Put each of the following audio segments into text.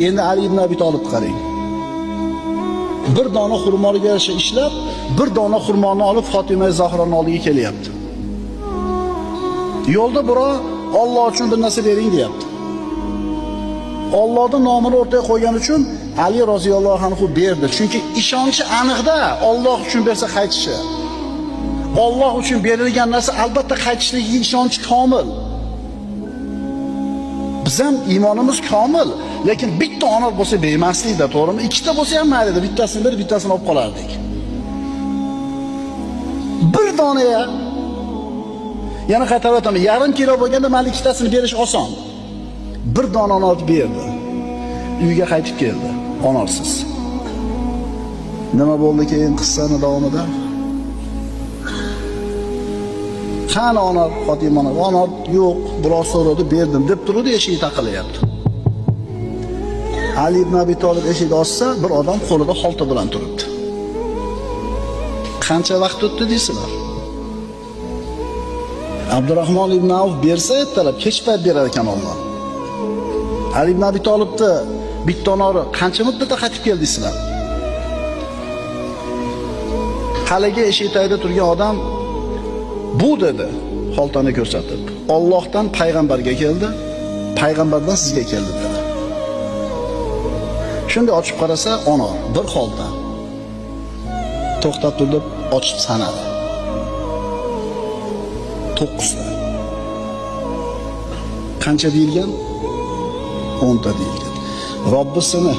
Endi Ali ibn Abi Talib qarang. Bir dona xurmoga yarasha ishlab, bir dona xurmoni olib Fatima Zahroning oldiga kelyapti. Yo'lda birov Alloh uchun bir narsa bering deyapti. Allohning nomini o'rtaga qo'ygan uchun Ali roziyallohu anhu berdi. Chunki ishonchi aniqda, Alloh uchun bersa qaytishi. Alloh uchun berilgan narsa albatta qaytishligiga ishonch komil. Biz ham iymonimiz komil, lekin bitta onor bo'lsa bermaslikda, to'g'rimi? Ikkita bo'lsa ham mayli, bittasini berib, bittasini olib qolardik. Bir dona ya. Yana qaytarib o'taman, yarim kilo bo'lganda mayli ikkitasini berish oson. Bir dona olib berdi. Uyga qaytib keldi, onorsiz. Nima bo'ldi keyin qissani davomida? Qani onor Fatimani? Onor yo'q, biroz so'radi, berdim deb turdi, eshik taqilyapti. Ali ibn Abi Talib eshikni ochsa, bir odam qo'lida xolta bilan turibdi. Qancha vaqt o'tdi deysizlar? Abdurrahmon ibn Avf bersa, ertalab kech payt berar ekan Alloh. Ali ibn Abi Talibni bitta onori qancha muddatda qaytib keldingizlar? Haligi eshik tagida turgan odam bu dedi, xoltani ko'rsatib. Allohdan payg'ambarga keldi, payg'ambardan sizga keldi dedi. Shunda ochib qarasa, onor, bir xolta. To'xtab turib, ochib sanadi. 9 ta. Qancha deyilgan? 10 ta deyilgan. Robbisini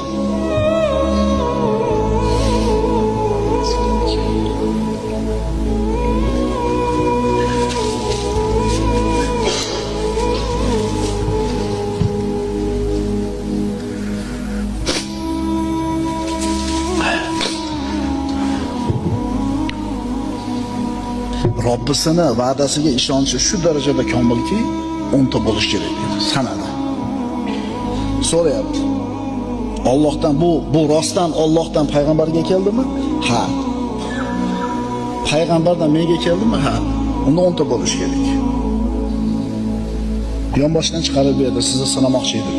Robbisini va'dasiga ishonchi shu darajada komilki, 10 ta bo'lish kerak edi. Sanadi. So'rayapti. Allohdan bu rostdan Allohdan payg'ambarga keldimi? Ha. Payg'ambardan menga keldimi? Ha. Unda 10 ta bo'lish kerak. Yonboshdan chiqarib berdi, sizni sinamoqchi edi.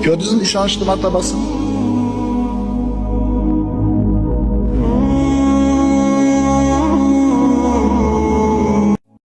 Ko'rdingizmi ishonchni martabasini?